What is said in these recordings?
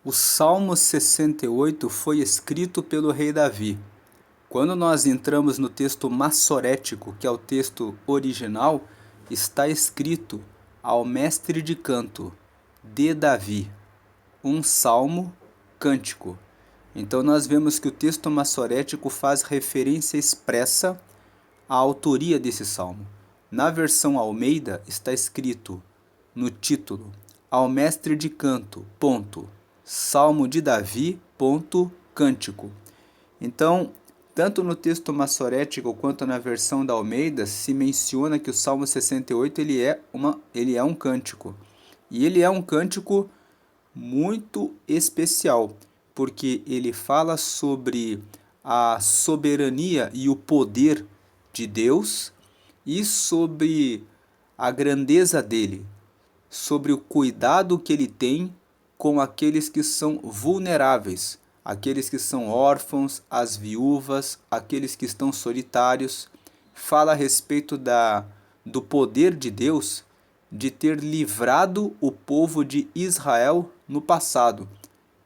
O Salmo 68 foi escrito pelo rei Davi. Quando nós entramos no texto massorético, que é o texto original, está escrito ao mestre de canto, de Davi, um salmo cântico. Então nós vemos que o texto massorético faz referência expressa à autoria desse salmo. Na versão Almeida está escrito no título, ao mestre de canto, ponto, Salmo de Davi, ponto, cântico. Então, tanto no texto massorético quanto na versão da Almeida, se menciona que o Salmo 68 ele é um cântico. E ele é um cântico muito especial, porque ele fala sobre a soberania e o poder de Deus e sobre a grandeza dele, sobre o cuidado que ele tem com aqueles que são vulneráveis, aqueles que são órfãos, as viúvas, aqueles que estão solitários. Fala a respeito do poder de Deus de ter livrado o povo de Israel no passado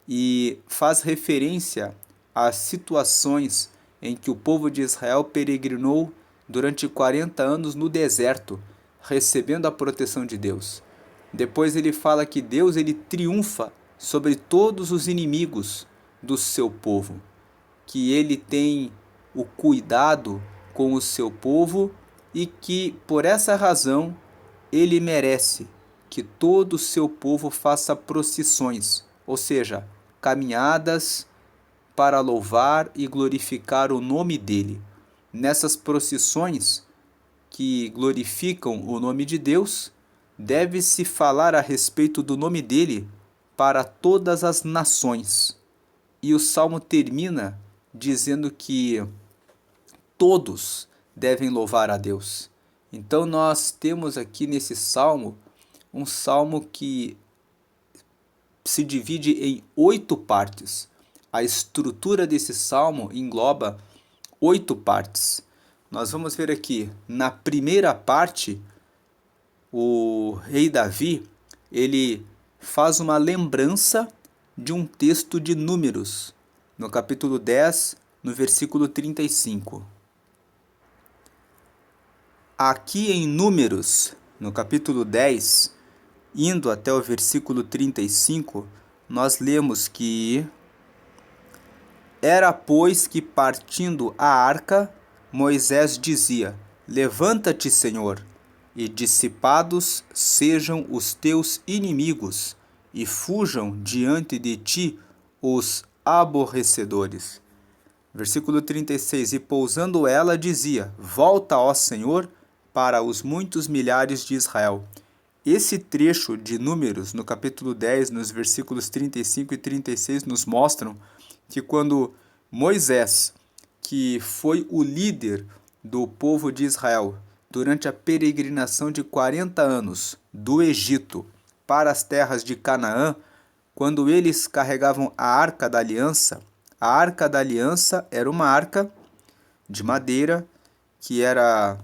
e faz referência às situações em que o povo de Israel peregrinou durante 40 anos no deserto, recebendo a proteção de Deus. Depois ele fala que Deus ele triunfa sobre todos os inimigos do seu povo, que ele tem o cuidado com o seu povo e que por essa razão ele merece que todo o seu povo faça procissões, ou seja, caminhadas para louvar e glorificar o nome dele. Nessas procissões que glorificam o nome de Deus, deve-se falar a respeito do nome dele para todas as nações. E o salmo termina dizendo que todos devem louvar a Deus. Então nós temos aqui nesse salmo um salmo que se divide em 8 partes. A estrutura desse salmo engloba 8 partes. Nós vamos ver aqui, na primeira parte, o rei Davi, ele faz uma lembrança de um texto de Números, no capítulo 10, no versículo 35. Aqui em Números, no capítulo 10, indo até o versículo 35, nós lemos que era, pois, que partindo a arca, Moisés dizia: Levanta-te, Senhor, e dissipados sejam os teus inimigos, e fujam diante de ti os aborrecedores. Versículo 36, e pousando ela dizia: Volta, ó Senhor, para os muitos milhares de Israel. Esse trecho de Números, no capítulo 10, nos versículos 35 e 36, nos mostram que quando Moisés, que foi o líder do povo de Israel durante a peregrinação de 40 anos do Egito para as terras de Canaã, quando eles carregavam a Arca da Aliança era uma arca de madeira que era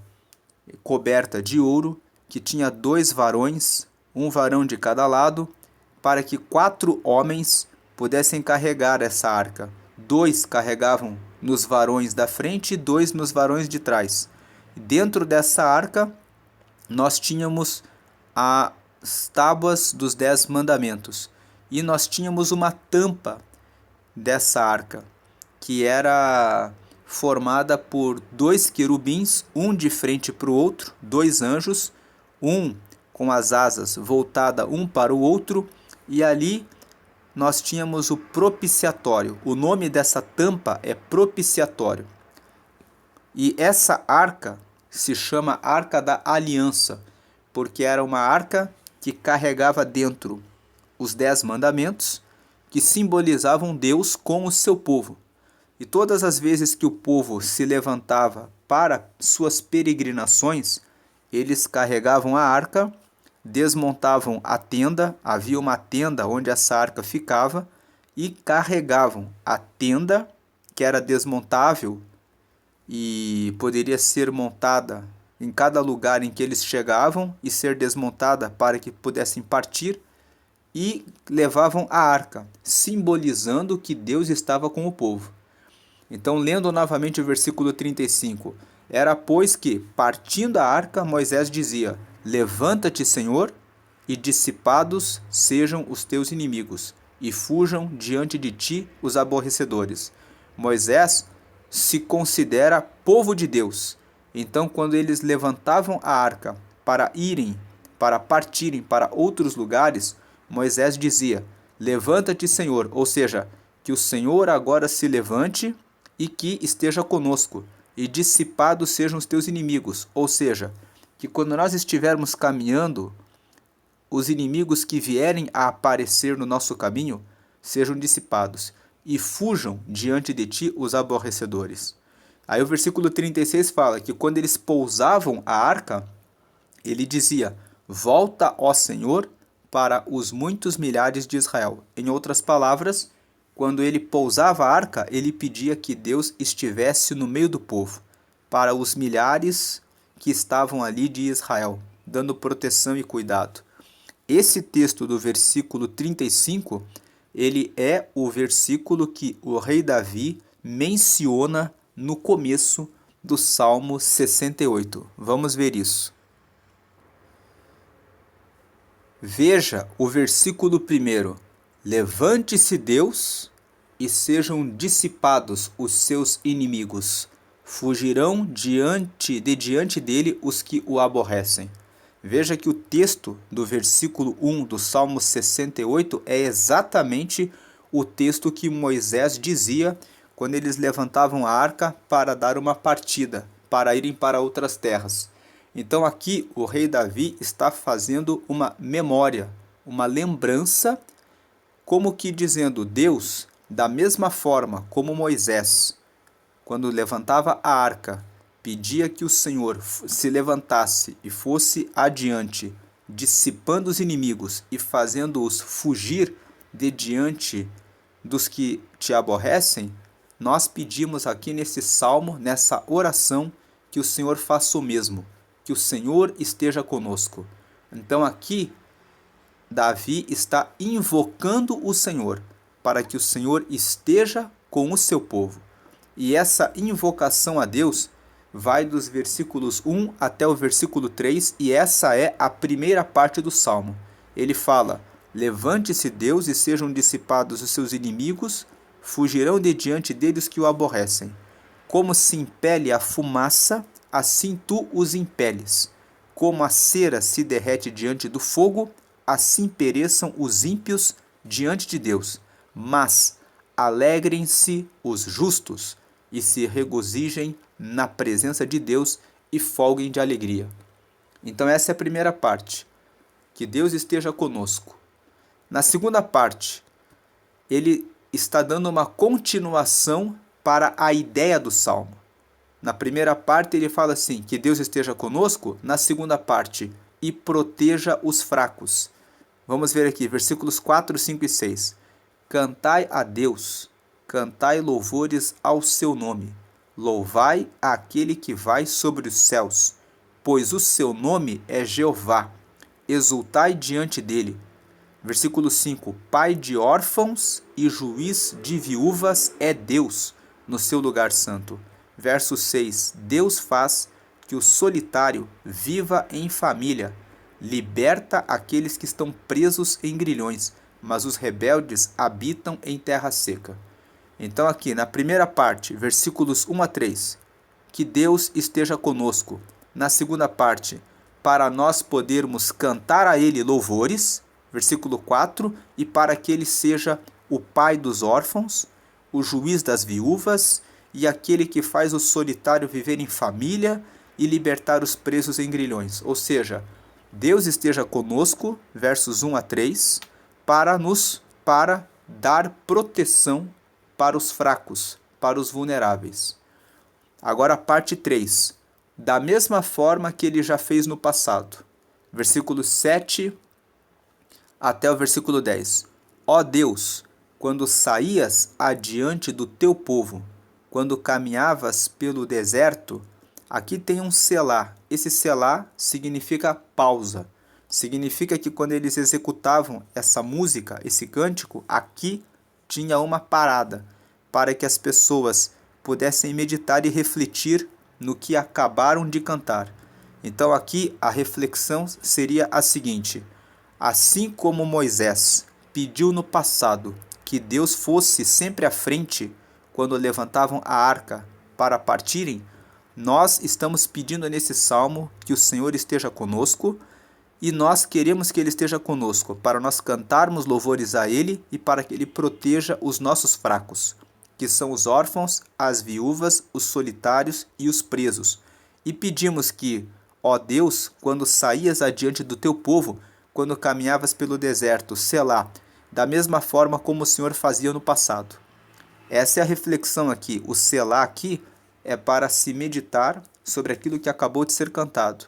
coberta de ouro, que tinha 2 varões, um varão de cada lado, para que 4 homens pudessem carregar essa arca. 2 carregavam nos varões da frente e 2 nos varões de trás. Dentro dessa arca, nós tínhamos as tábuas dos 10 mandamentos. E nós tínhamos uma tampa dessa arca, que era formada por 2 querubins, um de frente para o outro, 2 anjos, um com as asas voltada um para o outro, e ali nós tínhamos o propiciatório. O nome dessa tampa é propiciatório. E essa arca se chama Arca da Aliança, porque era uma arca que carregava dentro os 10 mandamentos, que simbolizavam Deus com o seu povo. E todas as vezes que o povo se levantava para suas peregrinações, eles carregavam a arca, desmontavam a tenda, havia uma tenda onde essa arca ficava, e carregavam a tenda, que era desmontável e poderia ser montada em cada lugar em que eles chegavam e ser desmontada para que pudessem partir. e levavam a arca, simbolizando que Deus estava com o povo. Então, lendo novamente o versículo 35, era pois que, partindo a arca, Moisés dizia: Levanta-te, Senhor, e dissipados sejam os teus inimigos, e fujam diante de ti os aborrecedores. Moisés se considera povo de Deus. Então, quando eles levantavam a arca para partirem para outros lugares, Moisés dizia: Levanta-te, Senhor, ou seja, que o Senhor agora se levante e que esteja conosco, e dissipados sejam os teus inimigos, ou seja, que quando nós estivermos caminhando, os inimigos que vierem a aparecer no nosso caminho sejam dissipados, e fujam diante de ti os aborrecedores. Aí o versículo 36 fala que quando eles pousavam a arca, ele dizia: Volta, ó Senhor, para os muitos milhares de Israel. Em outras palavras, quando ele pousava a arca, ele pedia que Deus estivesse no meio do povo, para os milhares que estavam ali de Israel, dando proteção e cuidado. Esse texto do versículo 35, ele é o versículo que o rei Davi menciona no começo do Salmo 68. Vamos ver isso. Veja o versículo 1. Levante-se Deus e sejam dissipados os seus inimigos. Fugirão diante dele os que o aborrecem. Veja que o texto do versículo 1 do Salmo 68 é exatamente o texto que Moisés dizia quando eles levantavam a arca para dar uma partida, para irem para outras terras. Então aqui o rei Davi está fazendo uma memória, uma lembrança, como que dizendo: Deus, da mesma forma como Moisés, quando levantava a arca, pedia que o Senhor se levantasse e fosse adiante, dissipando os inimigos e fazendo-os fugir de diante dos que te aborrecem, nós pedimos aqui nesse salmo, nessa oração, que o Senhor faça o mesmo, que o Senhor esteja conosco. Então aqui, Davi está invocando o Senhor, para que o Senhor esteja com o seu povo. E essa invocação a Deus vai dos versículos 1 até o versículo 3, e essa é a primeira parte do Salmo. Ele fala: Levante-se Deus e sejam dissipados os seus inimigos, fugirão de diante deles que o aborrecem. Como se impele a fumaça, assim tu os impeles. Como a cera se derrete diante do fogo, assim pereçam os ímpios diante de Deus. Mas alegrem-se os justos e se regozijem na presença de Deus e folguem de alegria. Então essa é a primeira parte, que Deus esteja conosco. Na segunda parte, ele está dando uma continuação para a ideia do Salmo. Na primeira parte ele fala assim, que Deus esteja conosco. Na segunda parte, e proteja os fracos. Vamos ver aqui, versículos 4, 5 e 6. Cantai a Deus, cantai louvores ao seu nome. Louvai aquele que vai sobre os céus, pois o seu nome é Jeová. Exultai diante dele. Versículo 5. Pai de órfãos e juiz de viúvas é Deus no seu lugar santo. Verso 6. Deus faz que o solitário viva em família. Liberta aqueles que estão presos em grilhões, mas os rebeldes habitam em terra seca. Então aqui na primeira parte, versículos 1 a 3, que Deus esteja conosco. Na segunda parte, para nós podermos cantar a Ele louvores, versículo 4, e para que Ele seja o pai dos órfãos, o juiz das viúvas e aquele que faz o solitário viver em família e libertar os presos em grilhões. Ou seja, Deus esteja conosco, versos 1 a 3, para dar proteção para os fracos, para os vulneráveis. Agora a parte 3. Da mesma forma que ele já fez no passado. Versículo 7 até o versículo 10. Ó Deus, quando saías adiante do teu povo, quando caminhavas pelo deserto, aqui tem um selá. Esse selá significa pausa. Significa que quando eles executavam essa música, esse cântico, aqui tinha uma parada para que as pessoas pudessem meditar e refletir no que acabaram de cantar. Então aqui a reflexão seria a seguinte: assim como Moisés pediu no passado que Deus fosse sempre à frente quando levantavam a arca para partirem, nós estamos pedindo nesse salmo que o Senhor esteja conosco, e nós queremos que Ele esteja conosco para nós cantarmos louvores a Ele e para que Ele proteja os nossos fracos, que são os órfãos, as viúvas, os solitários e os presos. E pedimos que, ó Deus, quando saías adiante do teu povo, quando caminhavas pelo deserto, selá, da mesma forma como o Senhor fazia no passado. Essa é a reflexão aqui. O selá aqui é para se meditar sobre aquilo que acabou de ser cantado.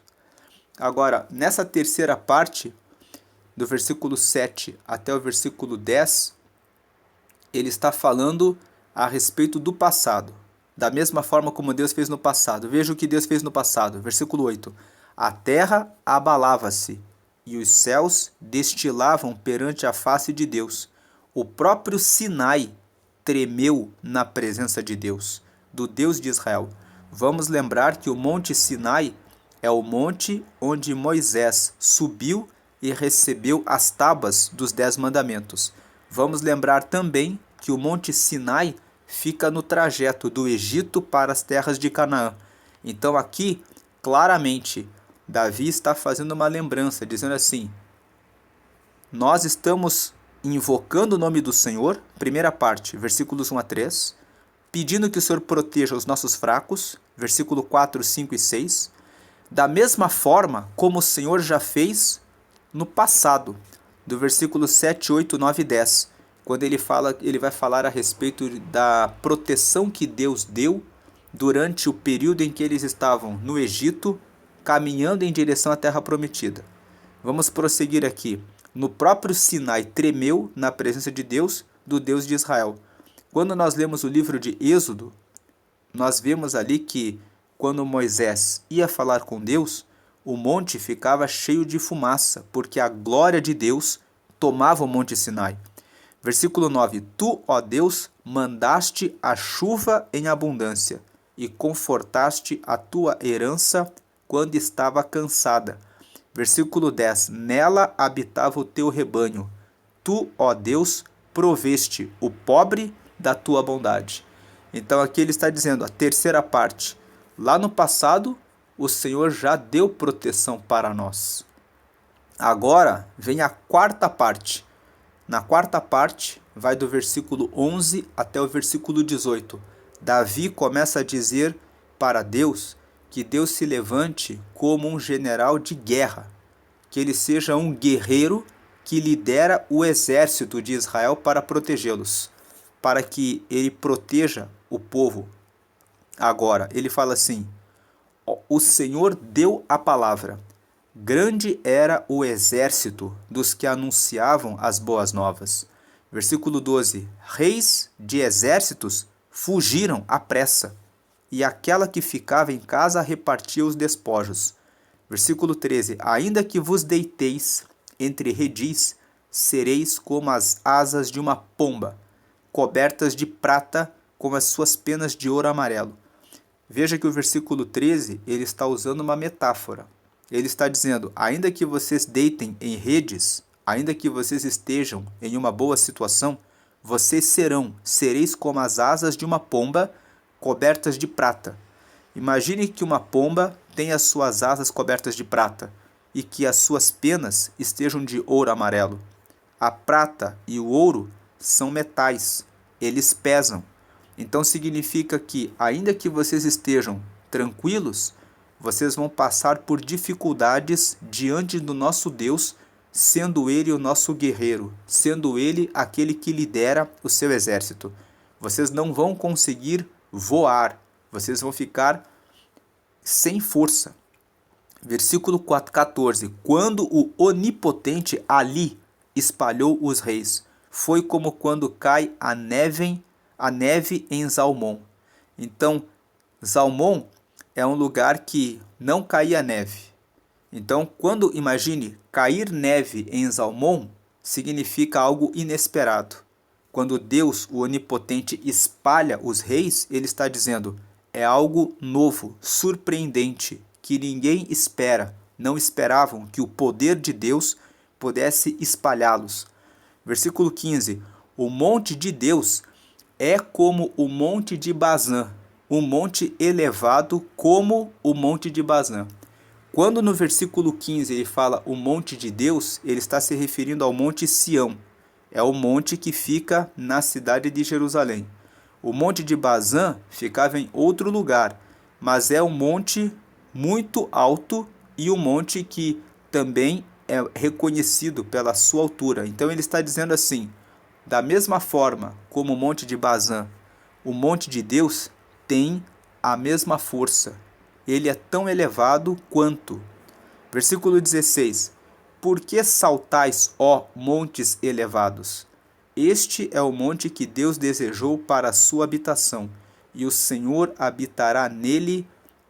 Agora, nessa terceira parte, do versículo 7 até o versículo 10, ele está falando a respeito do passado, da mesma forma como Deus fez no passado. Veja o que Deus fez no passado. Versículo 8. A terra abalava-se, e os céus destilavam perante a face de Deus. O próprio Sinai tremeu na presença de Deus, do Deus de Israel. Vamos lembrar que o Monte Sinai é o monte onde Moisés subiu e recebeu as tábuas dos 10 mandamentos. Vamos lembrar também que o Monte Sinai fica no trajeto do Egito para as terras de Canaã. Então aqui, claramente, Davi está fazendo uma lembrança, dizendo assim: nós estamos invocando o nome do Senhor, primeira parte, versículos 1 a 3, pedindo que o Senhor proteja os nossos fracos, versículo 4, 5 e 6, da mesma forma como o Senhor já fez no passado, do versículo 7, 8, 9 e 10, quando ele vai falar a respeito da proteção que Deus deu durante o período em que eles estavam no Egito, caminhando em direção à terra prometida. Vamos prosseguir aqui. No próprio Sinai tremeu na presença de Deus, do Deus de Israel. Quando nós lemos o livro de Êxodo, nós vemos ali que quando Moisés ia falar com Deus, o monte ficava cheio de fumaça, porque a glória de Deus tomava o monte Sinai. Versículo 9. Tu, ó Deus, mandaste a chuva em abundância e confortaste a tua herança quando estava cansada. Versículo 10. Nela habitava o teu rebanho. Tu, ó Deus, proveste o pobre da tua bondade. Então aqui ele está dizendo, a terceira parte. Lá no passado, o Senhor já deu proteção para nós. Agora vem a quarta parte. Na quarta parte, vai do versículo 11 até o versículo 18. Davi começa a dizer para Deus que Deus se levante como um general de guerra, que ele seja um guerreiro que lidera o exército de Israel para protegê-los, para que ele proteja o povo. Agora, ele fala assim: o Senhor deu a palavra. Grande era o exército dos que anunciavam as boas novas. Versículo 12. Reis de exércitos fugiram à pressa, e aquela que ficava em casa repartia os despojos. Versículo 13. Ainda que vos deiteis entre redis, sereis como as asas de uma pomba, cobertas de prata como as suas penas de ouro amarelo. Veja que o versículo 13, ele está usando uma metáfora. Ele está dizendo, ainda que vocês deitem em redes, ainda que vocês estejam em uma boa situação, vocês sereis como as asas de uma pomba cobertas de prata. Imagine que uma pomba tenha as suas asas cobertas de prata e que as suas penas estejam de ouro amarelo. A prata e o ouro são metais, eles pesam. Então significa que, ainda que vocês estejam tranquilos, vocês vão passar por dificuldades diante do nosso Deus, sendo Ele o nosso guerreiro, sendo Ele aquele que lidera o seu exército. Vocês não vão conseguir voar, vocês vão ficar sem força. Versículo 14. Quando o Onipotente ali espalhou os reis, foi como quando cai a neve em Zalmon. Então, Zalmon é um lugar que não caía neve. Então, quando imagine cair neve em Zalmon, significa algo inesperado. Quando Deus, o Onipotente, espalha os reis, ele está dizendo, é algo novo, surpreendente, que ninguém espera. Não esperavam que o poder de Deus pudesse espalhá-los. Versículo 15. O monte de Deus é como o monte de Bazã, um monte elevado como o monte de Bazã. Quando no versículo 15 ele fala o monte de Deus, ele está se referindo ao monte Sião. É o monte que fica na cidade de Jerusalém. O monte de Bazã ficava em outro lugar, mas é um monte muito alto e um monte que também é reconhecido pela sua altura. Então ele está dizendo assim, da mesma forma como o monte de Bazã, o monte de Deus tem a mesma força. Ele é tão elevado quanto. Versículo 16. Por que saltais, ó montes elevados? Este é o monte que Deus desejou para a sua habitação, e o Senhor habitará nele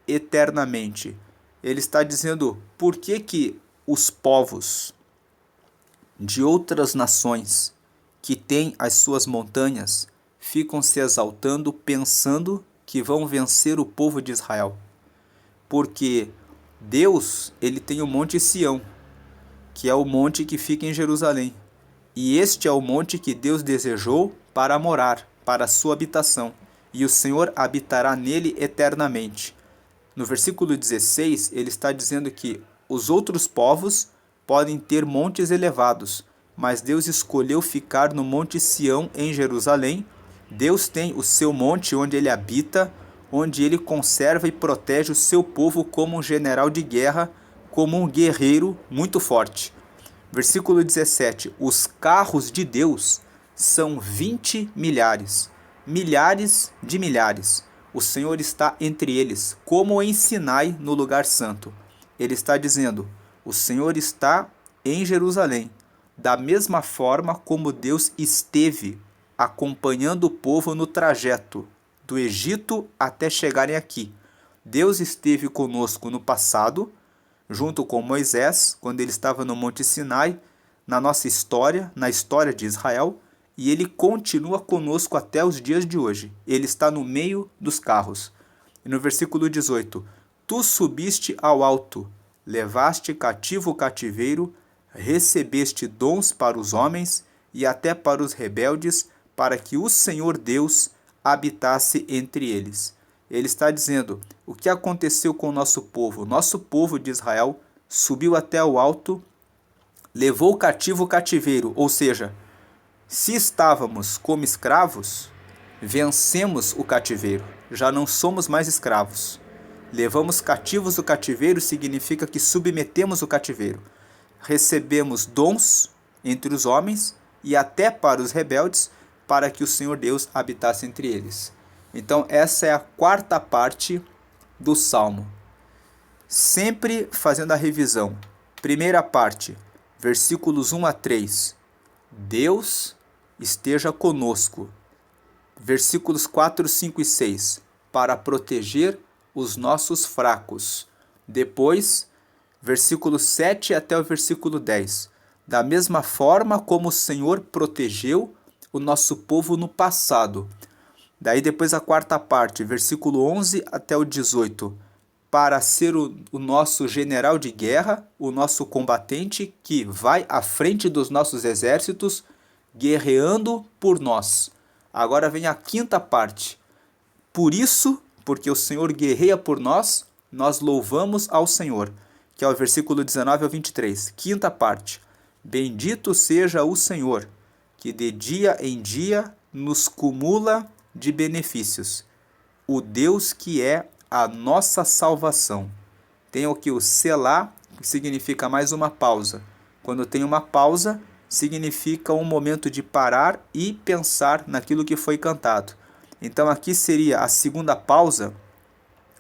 eternamente. Ele está dizendo, por que os povos de outras nações que têm as suas montanhas ficam se exaltando, pensando que vão vencer o povo de Israel? Porque Deus, ele tem o monte Sião, que é o monte que fica em Jerusalém. E este é o monte que Deus desejou para morar, para a sua habitação. E o Senhor habitará nele eternamente. No versículo 16, ele está dizendo que os outros povos podem ter montes elevados, mas Deus escolheu ficar no monte Sião, em Jerusalém. Deus tem o seu monte onde ele habita, onde ele conserva e protege o seu povo como um general de guerra, como um guerreiro muito forte. Versículo 17. Os carros de Deus são 20 milhares, milhares de milhares. O Senhor está entre eles, como em Sinai, no lugar santo. Ele está dizendo, o Senhor está em Jerusalém, da mesma forma como Deus esteve acompanhando o povo no trajeto do Egito até chegarem aqui. Deus esteve conosco no passado, junto com Moisés, quando ele estava no Monte Sinai, na nossa história, na história de Israel, e ele continua conosco até os dias de hoje. Ele está no meio dos carros. E no versículo 18, tu subiste ao alto, levaste cativo o cativeiro, recebeste dons para os homens e até para os rebeldes, para que o Senhor Deus habitasse entre eles. Ele está dizendo, o que aconteceu com o nosso povo? Nosso povo de Israel subiu até o alto, levou cativo o cativeiro, ou seja, se estávamos como escravos, vencemos o cativeiro, já não somos mais escravos. Levamos cativos o cativeiro significa que submetemos o cativeiro. Recebemos dons entre os homens e até para os rebeldes, para que o Senhor Deus habitasse entre eles. Então essa é a quarta parte do Salmo. Sempre fazendo a revisão. Primeira parte, versículos 1 a 3. Deus esteja conosco. Versículos 4, 5 e 6. Para proteger os nossos fracos. Depois, versículo 7 até o versículo 10. Da mesma forma como o Senhor protegeu o nosso povo no passado. Daí depois a quarta parte, versículo 11 até o 18. Para ser o nosso general de guerra, o nosso combatente que vai à frente dos nossos exércitos, guerreando por nós. Agora vem a quinta parte. Por isso, porque o Senhor guerreia por nós, nós louvamos ao Senhor, que é o versículo 19 ao 23. Quinta parte. Bendito seja o Senhor, que de dia em dia nos cumula de benefícios. O Deus que é a nossa salvação. Tem aqui o Selá, que significa mais uma pausa. Quando tem uma pausa, significa um momento de parar e pensar naquilo que foi cantado. Então aqui seria a segunda pausa,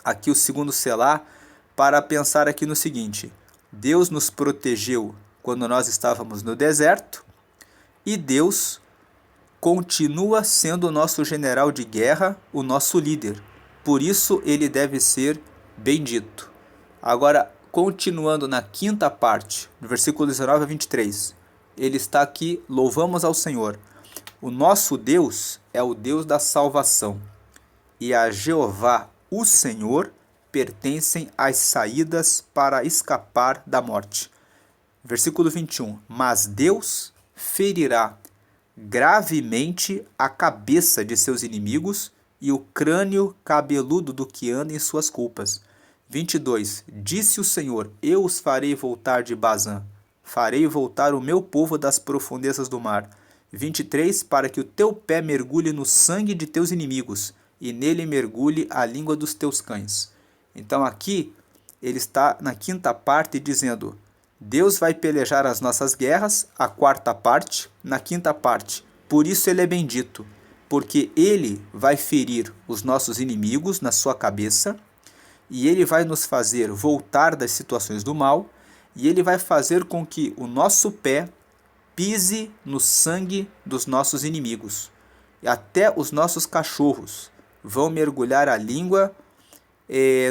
aqui o segundo Selá, para pensar aqui no seguinte: Deus nos protegeu quando nós estávamos no deserto, e Deus continua sendo o nosso general de guerra, o nosso líder. Por isso ele deve ser bendito. Agora, Continuando na quinta parte, do versículo 19 a 23, ele está aqui: louvamos ao Senhor. O nosso Deus é o Deus da salvação, e a Jeová, o Senhor, pertencem as saídas para escapar da morte. Versículo 21. Mas Deus ferirá gravemente a cabeça de seus inimigos e o crânio cabeludo do que anda em suas culpas. 22. Disse o Senhor: eu os farei voltar de Bazã, farei voltar o meu povo das profundezas do mar. 23. Para que o teu pé mergulhe no sangue de teus inimigos, e nele mergulhe a língua dos teus cães. Então aqui ele está na quinta parte dizendo: Deus vai pelejar as nossas guerras, a quarta parte, na quinta parte. Por isso ele é bendito, porque ele vai ferir os nossos inimigos na sua cabeça, e ele vai nos fazer voltar das situações do mal, e ele vai fazer com que o nosso pé pise no sangue dos nossos inimigos. E até os nossos cachorros vão mergulhar a língua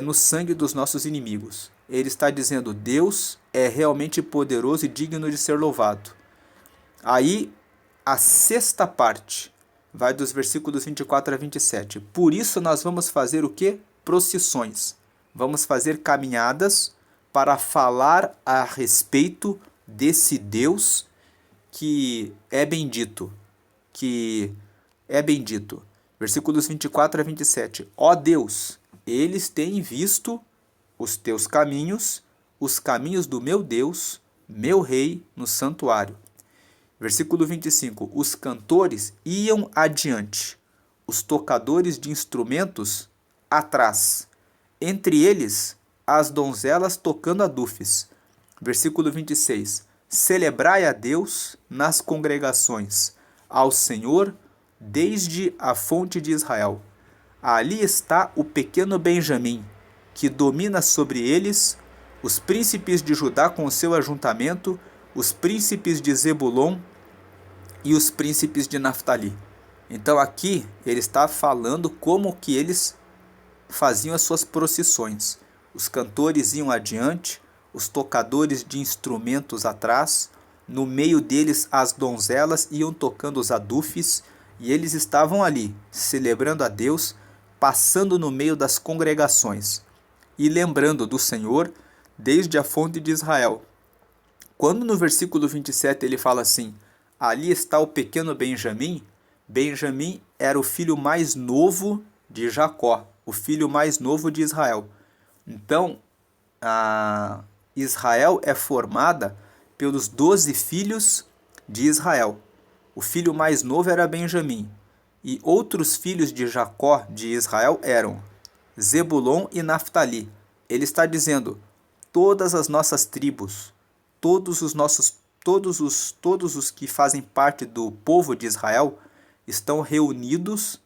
no sangue dos nossos inimigos. Ele está dizendo: Deus é realmente poderoso e digno de ser louvado. Aí, a sexta parte vai dos versículos 24 a 27. Por isso nós vamos fazer o quê? Procissões. Vamos fazer caminhadas para falar a respeito desse Deus que é bendito. Versículos 24 a 27. Ó Deus, eles têm visto os teus caminhos, os caminhos do meu Deus, meu Rei, no santuário. Versículo 25. Os cantores iam adiante, os tocadores de instrumentos atrás, entre eles as donzelas tocando adufes. Versículo 26. Celebrai a Deus nas congregações, ao Senhor desde a fonte de Israel. Ali está o pequeno Benjamim, que domina sobre eles, os príncipes de Judá com o seu ajuntamento, os príncipes de Zebulon e os príncipes de Naftali. Então aqui ele está falando como que eles faziam as suas procissões. Os cantores iam adiante, os tocadores de instrumentos atrás, no meio deles as donzelas iam tocando os adufes, e eles estavam ali, celebrando a Deus, passando no meio das congregações e lembrando do Senhor desde a fonte de Israel. Quando no versículo 27 ele fala assim: ali está o pequeno Benjamim, Benjamim era o filho mais novo de Jacó, o filho mais novo de Israel. Então, Israel é formada pelos 12 filhos de Israel. O filho mais novo era Benjamim. E outros filhos de Jacó de Israel eram Zebulon e Naftali. Ele está dizendo: todas as nossas tribos, todos os que fazem parte do povo de Israel estão reunidos,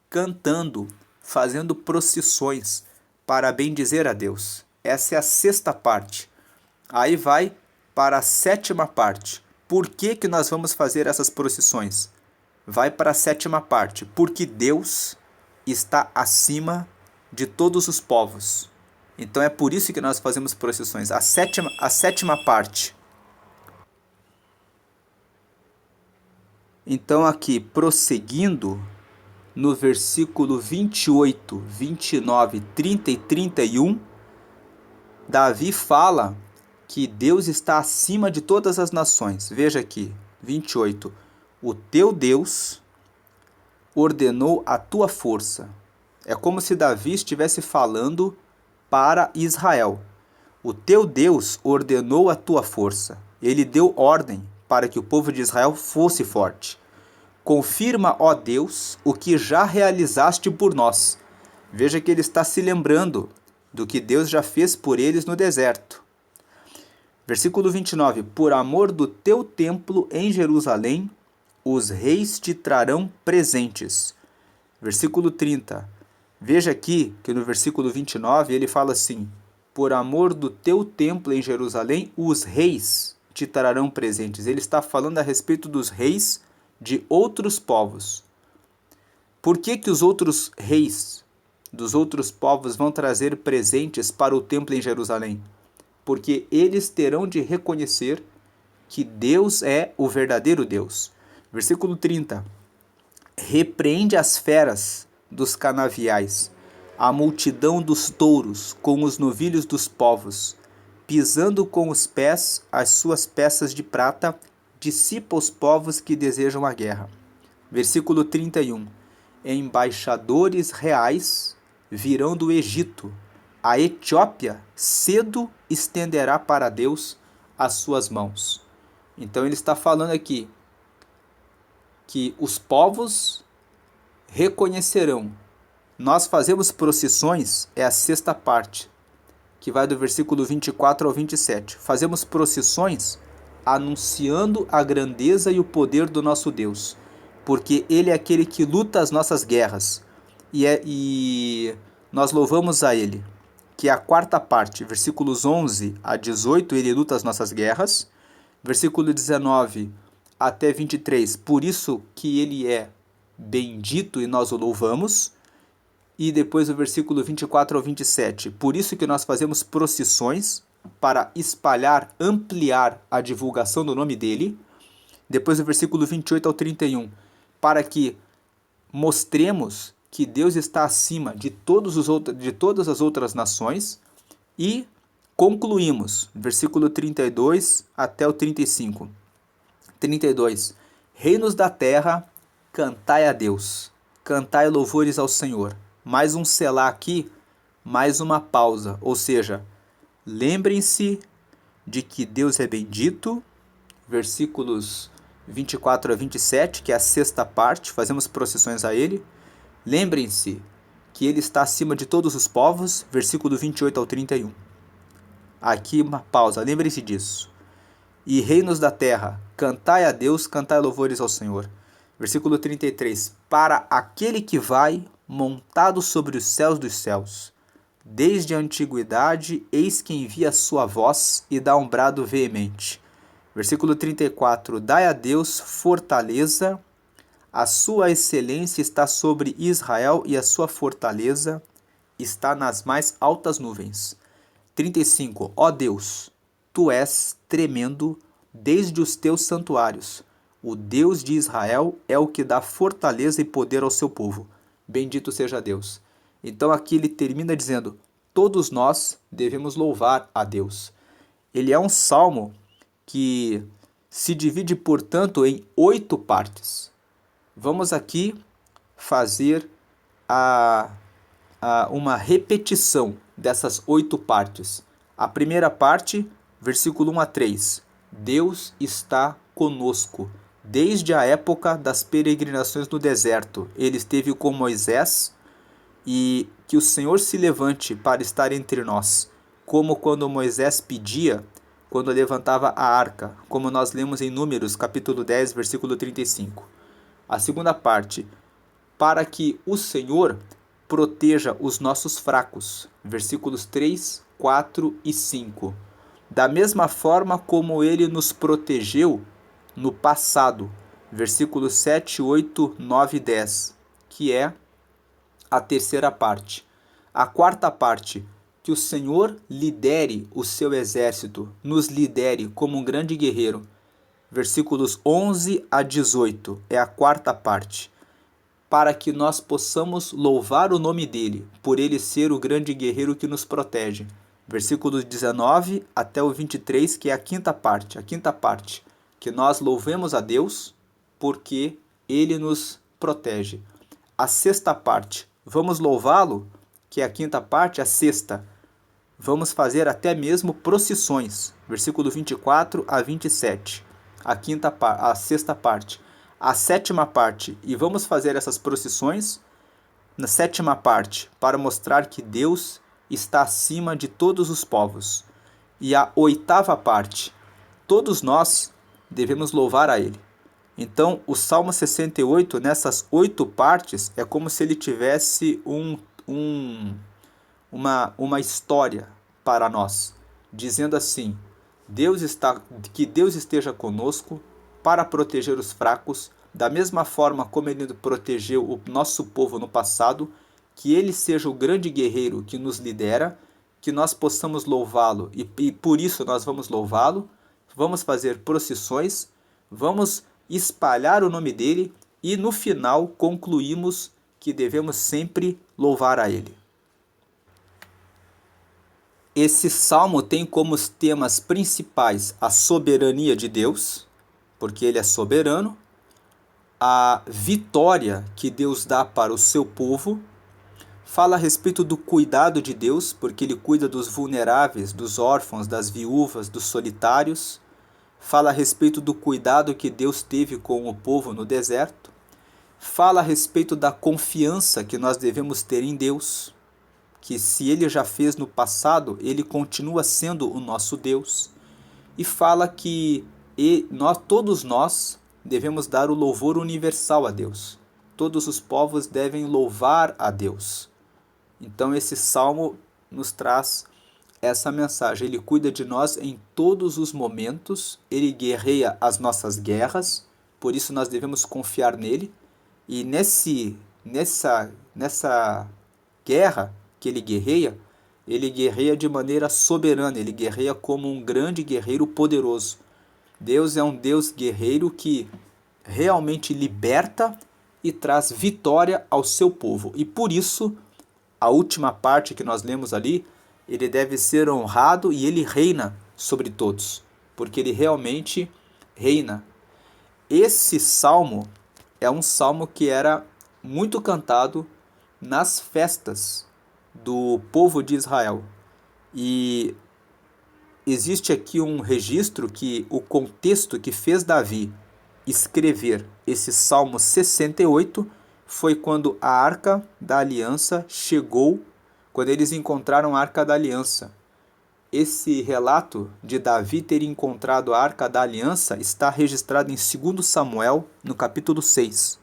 cantando, fazendo procissões para bendizer a Deus. Essa é a sexta parte. Aí vai para a sétima parte. Por que nós vamos fazer essas procissões? Vai para a sétima parte. Porque Deus está acima de todos os povos. Então é por isso que nós fazemos procissões. A sétima parte. Então aqui, prosseguindo, no versículo 28, 29, 30 e 31, Davi fala que Deus está acima de todas as nações. Veja aqui, 28. O teu Deus ordenou a tua força. É como se Davi estivesse falando para Israel. O teu Deus ordenou a tua força. Ele deu ordem para que o povo de Israel fosse forte. Confirma, ó Deus, o que já realizaste por nós. Veja que ele está se lembrando do que Deus já fez por eles no deserto. Versículo 29. Por amor do teu templo em Jerusalém, os reis te trarão presentes. Versículo 30. Veja aqui que no versículo 29 ele fala assim: por amor do teu templo em Jerusalém, os reis te trarão presentes. Ele está falando a respeito dos reis de outros povos. Por que os outros reis dos outros povos vão trazer presentes para o templo em Jerusalém? porque eles terão de reconhecer que Deus é o verdadeiro Deus. Versículo 30. Repreende as feras dos canaviais, a multidão dos touros com os novilhos dos povos, pisando com os pés as suas peças de prata, dissipa os povos que desejam a guerra. Versículo 31. Embaixadores reais virão do Egito. A Etiópia cedo estenderá para Deus as suas mãos. Então ele está falando aqui que os povos reconhecerão. Nós fazemos procissões, é a sexta parte, que vai do versículo 24 ao 27. Fazemos procissões anunciando a grandeza e o poder do nosso Deus, porque Ele é aquele que luta as nossas guerras, e nós louvamos a Ele, que é a quarta parte, versículos 11 a 18, Ele luta as nossas guerras, versículo 19 até 23, por isso que Ele é bendito e nós o louvamos, e depois o versículo 24 ao 27, por isso que nós fazemos procissões para espalhar, ampliar a divulgação do nome dele. Depois o versículo 28 ao 31, para que mostremos que Deus está acima de todas as outras nações. E concluímos, versículo 32 até o 35. 32. Reinos da terra, cantai a Deus, cantai louvores ao Senhor. Mais um selá aqui, mais uma pausa, ou seja, lembrem-se de que Deus é bendito, versículos 24 a 27, que é a sexta parte, fazemos procissões a Ele. Lembrem-se que Ele está acima de todos os povos, versículo 28 ao 31. Aqui uma pausa, lembrem-se disso. E reinos da terra, cantai a Deus, cantai louvores ao Senhor. Versículo 33, para aquele que vai montado sobre os céus dos céus. Desde a antiguidade, eis que envia a sua voz e dá um brado veemente. Versículo 34, dai a Deus fortaleza, a sua excelência está sobre Israel e a sua fortaleza está nas mais altas nuvens. 35, ó Deus, tu és tremendo desde os teus santuários. O Deus de Israel é o que dá fortaleza e poder ao seu povo. Bendito seja Deus. Então aqui ele termina dizendo, todos nós devemos louvar a Deus. Ele é um salmo que se divide, portanto, em 8 partes. Vamos aqui fazer uma repetição dessas 8 partes. A primeira parte, versículo 1 a 3. Deus está conosco. Desde a época das peregrinações no deserto, ele esteve com Moisés, e que o Senhor se levante para estar entre nós, como quando Moisés pedia, quando levantava a arca, como nós lemos em Números, capítulo 10, versículo 35. A segunda parte, para que o Senhor proteja os nossos fracos, versículos 3, 4 e 5. Da mesma forma como ele nos protegeu no passado, versículos 7, 8, 9 e 10, que é a terceira parte. A quarta parte, que o Senhor lidere o seu exército, nos lidere como um grande guerreiro, versículos 11 a 18, é a quarta parte, para que nós possamos louvar o nome dele, por ele ser o grande guerreiro que nos protege, versículos 19 até o 23, que é a quinta parte, que nós louvemos a Deus porque ele nos protege. A sexta parte, vamos louvá-lo, que é a quinta parte. A sexta, vamos fazer até mesmo procissões, versículo 24 a 27, a sexta parte. A sétima parte, e vamos fazer essas procissões na sétima parte, para mostrar que Deus está acima de todos os povos. E a oitava parte, todos nós devemos louvar a Ele. Então, o Salmo 68, nessas 8 partes, é como se ele tivesse uma história para nós, dizendo assim, que Deus esteja conosco para proteger os fracos, da mesma forma como ele protegeu o nosso povo no passado, que ele seja o grande guerreiro que nos lidera, que nós possamos louvá-lo, e por isso nós vamos louvá-lo, vamos fazer procissões, vamos espalhar o nome dele e no final concluímos que devemos sempre louvar a ele. Esse salmo tem como os temas principais a soberania de Deus, porque ele é soberano, a vitória que Deus dá para o seu povo, fala a respeito do cuidado de Deus, porque ele cuida dos vulneráveis, dos órfãos, das viúvas, dos solitários, fala a respeito do cuidado que Deus teve com o povo no deserto, fala a respeito da confiança que nós devemos ter em Deus, que se ele já fez no passado, ele continua sendo o nosso Deus, e fala que todos nós devemos dar o louvor universal a Deus. Todos os povos devem louvar a Deus. Então esse salmo nos traz essa mensagem. Ele cuida de nós em todos os momentos, ele guerreia as nossas guerras, por isso nós devemos confiar nele. E nessa guerra que ele guerreia de maneira soberana, ele guerreia como um grande guerreiro poderoso. Deus é um Deus guerreiro que realmente liberta e traz vitória ao seu povo. E por isso, a última parte que nós lemos ali, ele deve ser honrado e ele reina sobre todos, porque ele realmente reina. Esse salmo é um salmo que era muito cantado nas festas do povo de Israel. E existe aqui um registro que o contexto que fez Davi escrever esse Salmo 68 foi quando a Arca da Aliança chegou, quando eles encontraram a Arca da Aliança. Esse relato de Davi ter encontrado a Arca da Aliança está registrado em 2 Samuel, no capítulo 6.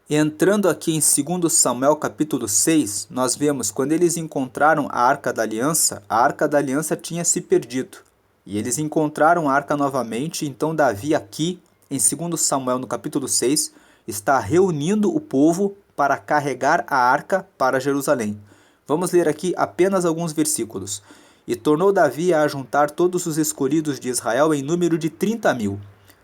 Entrando aqui em 2 Samuel capítulo 6, nós vemos quando eles encontraram a Arca da Aliança tinha se perdido. E eles encontraram a Arca novamente, então Davi aqui, em 2 Samuel no capítulo 6, está reunindo o povo para carregar a Arca para Jerusalém. Vamos ler aqui apenas alguns versículos. E tornou Davi a ajuntar todos os escolhidos de Israel em número de 30.000.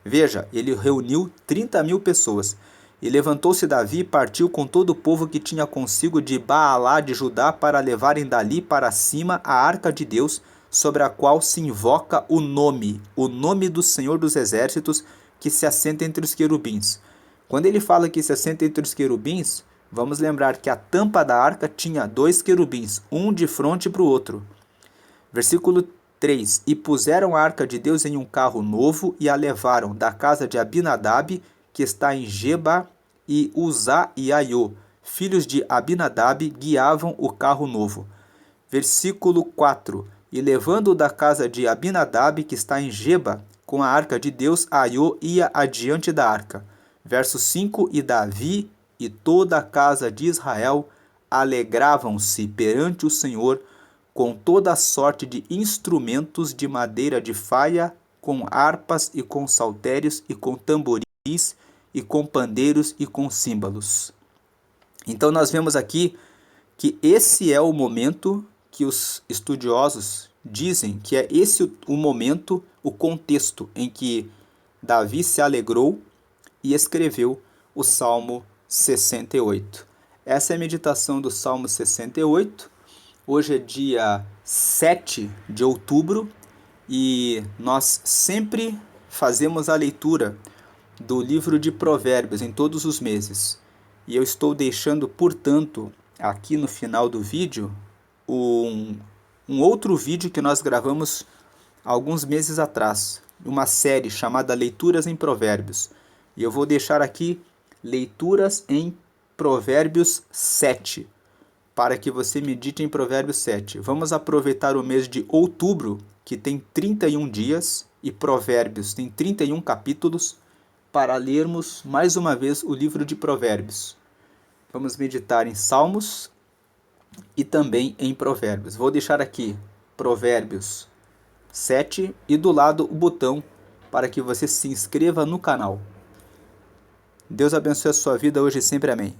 Veja, ele reuniu 30.000 pessoas. E levantou-se Davi e partiu com todo o povo que tinha consigo de Baalá de Judá para levarem dali para cima a arca de Deus, sobre a qual se invoca o nome do Senhor dos Exércitos, que se assenta entre os querubins. Quando ele fala que se assenta entre os querubins, vamos lembrar que a tampa da arca tinha 2 querubins, um de frente para o outro. Versículo 3. E puseram a arca de Deus em um carro novo e a levaram da casa de Abinadab, que está em Geba, e Uzá e Aiô, filhos de Abinadab, guiavam o carro novo. Versículo 4. E levando-o da casa de Abinadab, que está em Geba, com a arca de Deus, Aiô ia adiante da arca. Verso 5. E Davi e toda a casa de Israel alegravam-se perante o Senhor com toda a sorte de instrumentos de madeira de faia, com harpas e com saltérios e com tamboris e com pandeiros e com símbolos. Então nós vemos aqui que esse é o momento que os estudiosos dizem que é esse o momento, o contexto em que Davi se alegrou e escreveu o Salmo 68. Essa é a meditação do Salmo 68. Hoje é dia 7 de outubro e nós sempre fazemos a leitura do livro de Provérbios em todos os meses. E eu estou deixando, portanto, aqui no final do vídeo, um outro vídeo que nós gravamos alguns meses atrás, uma série chamada Leituras em Provérbios. E eu vou deixar aqui Leituras em Provérbios 7, para que você medite em Provérbios 7. Vamos aproveitar o mês de outubro, que tem 31 dias, e Provérbios tem 31 capítulos, para lermos mais uma vez o livro de Provérbios. Vamos meditar em Salmos e também em Provérbios. Vou deixar aqui Provérbios 7 e do lado o botão para que você se inscreva no canal. Deus abençoe a sua vida hoje e sempre. Amém.